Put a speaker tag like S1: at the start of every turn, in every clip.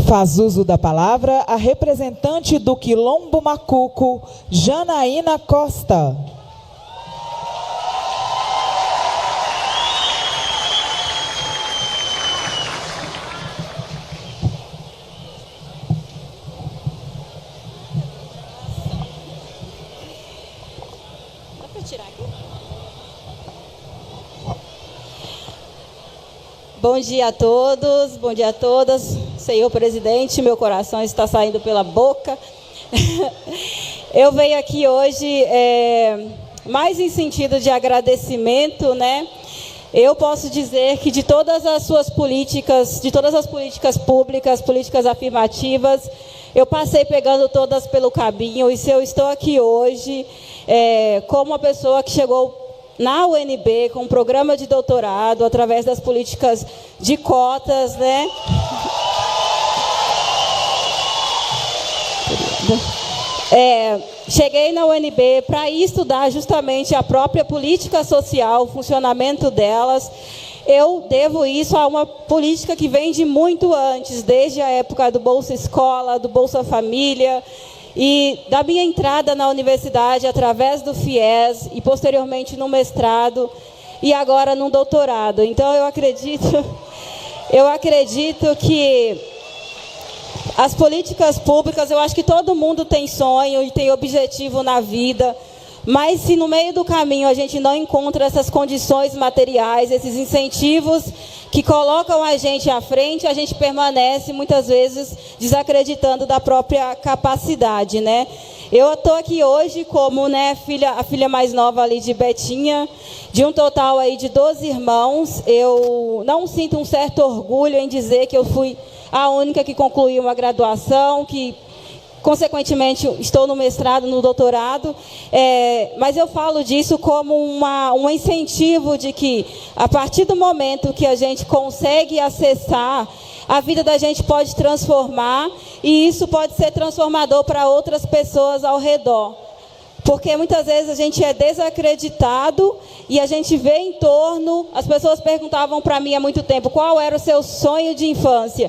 S1: Faz uso da palavra a representante do Quilombo Macuco, Janaína Costa.
S2: Bom dia a todos, bom dia a todas. Senhor presidente, meu coração está saindo pela boca. Eu venho aqui hoje mais em sentido de agradecimento, né? Eu posso dizer que de todas as suas políticas, de todas as políticas públicas, políticas afirmativas, eu passei pegando todas pelo caminho. E se eu estou aqui hoje como uma pessoa que chegou na UNB, com um programa de doutorado, através das políticas de cotas, né? Cheguei na UNB para estudar justamente a própria política social, o funcionamento delas. Eu devo isso a uma política que vem de muito antes, desde a época do Bolsa Escola, do Bolsa Família, e da minha entrada na universidade através do FIES e posteriormente no mestrado e agora no doutorado. Então eu acredito que as políticas públicas, eu acho que todo mundo tem sonho e tem objetivo na vida, mas se no meio do caminho a gente não encontra essas condições materiais, esses incentivos que colocam a gente à frente, a gente permanece muitas vezes desacreditando da própria capacidade, né? Eu estou aqui hoje como, né, a filha mais nova ali de Betinha, de um total aí de 12 irmãos. Eu não sinto um certo orgulho em dizer que eu fui a única que concluiu uma graduação, que consequentemente estou no mestrado, no doutorado, mas eu falo disso como um incentivo de que, a partir do momento que a gente consegue acessar, a vida da gente pode transformar, e isso pode ser transformador para outras pessoas ao redor. Porque muitas vezes a gente é desacreditado e a gente vê em torno, as pessoas perguntavam para mim há muito tempo, qual era o seu sonho de infância?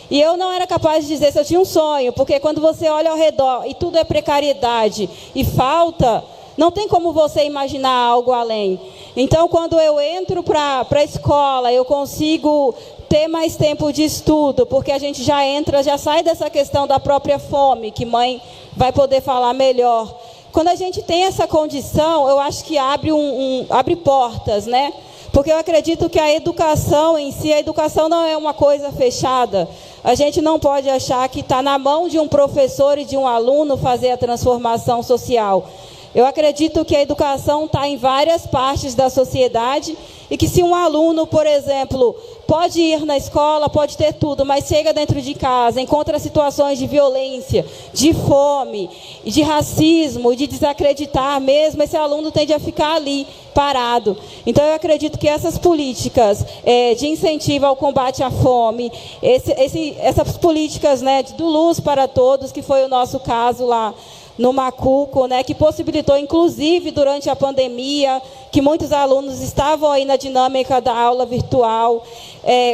S2: E eu não era capaz de dizer se eu tinha um sonho, porque quando você olha ao redor e tudo é precariedade e falta, não tem como você imaginar algo além. Então, quando eu entro para a escola, eu consigo ter mais tempo de estudo, porque a gente já sai dessa questão da própria fome, que mãe vai poder falar melhor. Quando a gente tem essa condição, eu acho que abre portas, né? Porque eu acredito que a educação em si, a educação não é uma coisa fechada. A gente não pode achar que está na mão de um professor e de um aluno fazer a transformação social. Eu acredito que a educação está em várias partes da sociedade e que se um aluno, por exemplo, pode ir na escola, pode ter tudo, mas chega dentro de casa, encontra situações de violência, de fome, de racismo, de desacreditar mesmo, esse aluno tende a ficar ali, parado. Então, eu acredito que essas políticas de incentivo ao combate à fome, essas políticas, né, do Luz para Todos, que foi o nosso caso lá no Macuco, né, que possibilitou, inclusive, durante a pandemia, que muitos alunos estavam aí na dinâmica da aula virtual.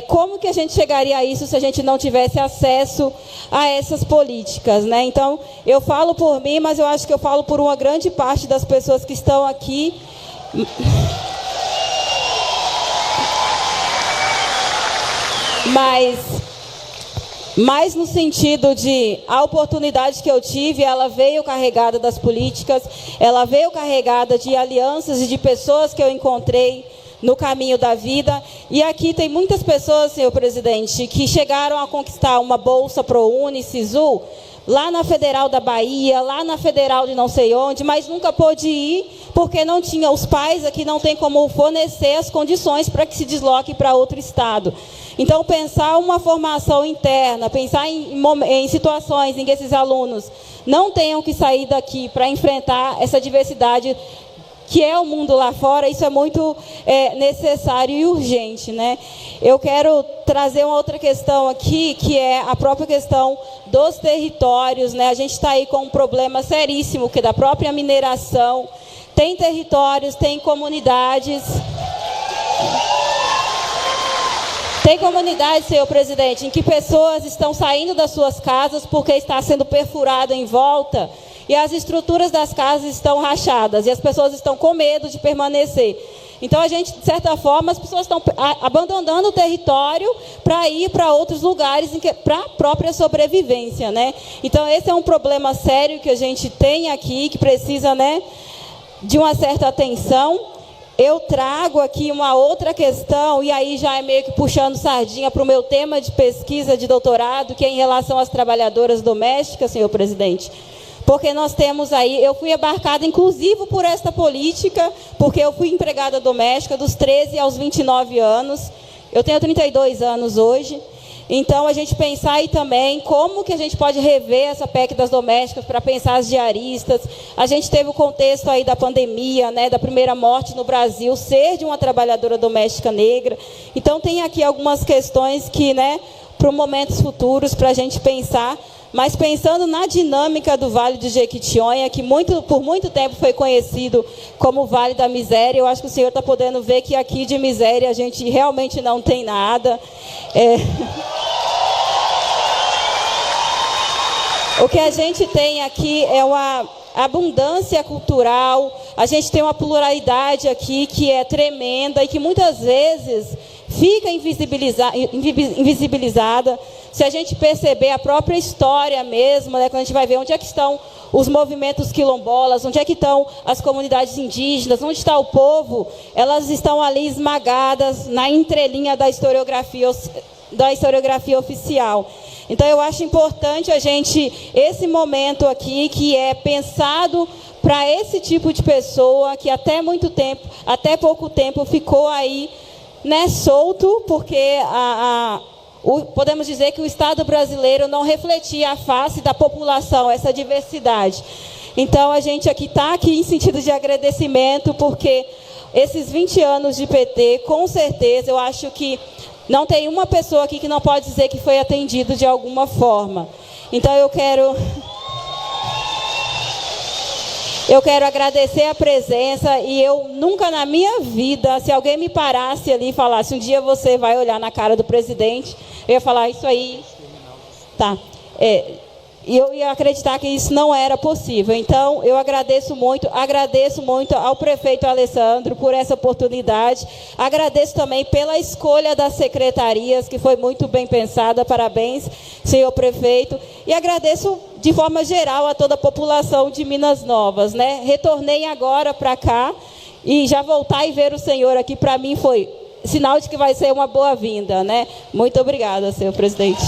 S2: Como que a gente chegaria a isso se a gente não tivesse acesso a essas políticas, né? Então, eu falo por mim, mas eu acho que eu falo por uma grande parte das pessoas que estão aqui. Mas no sentido de a oportunidade que eu tive, ela veio carregada das políticas, ela veio carregada de alianças e de pessoas que eu encontrei no caminho da vida. E aqui tem muitas pessoas, senhor presidente, que chegaram a conquistar uma bolsa ProUni, SISU, lá na Federal da Bahia, lá na Federal de não sei onde, mas nunca pôde ir porque não tinha, os pais aqui não tem como fornecer as condições para que se desloque para outro estado. Então, pensar uma formação interna, pensar em situações em que esses alunos não tenham que sair daqui para enfrentar essa diversidade que é o mundo lá fora, isso é muito necessário e urgente, né? Eu quero trazer uma outra questão aqui, que é a própria questão dos territórios, né? A gente está aí com um problema seríssimo, que é da própria mineração. Tem territórios, tem comunidades. Tem comunidades, senhor presidente, em que pessoas estão saindo das suas casas porque está sendo perfurado em volta e as estruturas das casas estão rachadas e as pessoas estão com medo de permanecer. Então, a gente, de certa forma, as pessoas estão abandonando o território para ir para outros lugares para a própria sobrevivência, né? Então, esse é um problema sério que a gente tem aqui, que precisa, né, de uma certa atenção. Eu trago aqui uma outra questão, e aí já é meio que puxando sardinha para o meu tema de pesquisa de doutorado, que é em relação às trabalhadoras domésticas, senhor presidente. Porque nós temos aí, eu fui abarcada inclusive por esta política, porque eu fui empregada doméstica dos 13 aos 29 anos, eu tenho 32 anos hoje, então a gente pensar aí também como que a gente pode rever essa PEC das domésticas para pensar as diaristas. A gente teve o contexto aí da pandemia, né, da primeira morte no Brasil, ser de uma trabalhadora doméstica negra, então tem aqui algumas questões que, né, para momentos futuros, para a gente pensar. Mas pensando na dinâmica do Vale do Jequitinhonha, que por muito tempo foi conhecido como Vale da Miséria, eu acho que o senhor está podendo ver que aqui de miséria a gente realmente não tem nada. O que a gente tem aqui é uma abundância cultural, a gente tem uma pluralidade aqui que é tremenda e que muitas vezes fica invisibilizada. Se a gente perceber a própria história mesmo, né, quando a gente vai ver onde é que estão os movimentos quilombolas, onde é que estão as comunidades indígenas, onde está o povo, elas estão ali esmagadas na entrelinha da historiografia oficial. Então, eu acho importante a gente, esse momento aqui, que é pensado para esse tipo de pessoa que até pouco tempo ficou aí, né, solto, porque podemos dizer que o Estado brasileiro não refletia a face da população, essa diversidade. Então, a gente está aqui em sentido de agradecimento, porque esses 20 anos de PT, com certeza, eu acho que não tem uma pessoa aqui que não pode dizer que foi atendido de alguma forma. Então, eu quero agradecer a presença, e eu nunca na minha vida, se alguém me parasse ali e falasse, um dia você vai olhar na cara do presidente, eu ia falar, isso aí, tá. E eu ia acreditar que isso não era possível. Então, eu agradeço muito ao prefeito Alessandro por essa oportunidade, agradeço também pela escolha das secretarias, que foi muito bem pensada, parabéns, senhor prefeito, e agradeço de forma geral a toda a população de Minas Novas, né? Retornei agora para cá, e já voltar e ver o senhor aqui, para mim, foi sinal de que vai ser uma boa-vinda, né? Muito obrigada, senhor presidente.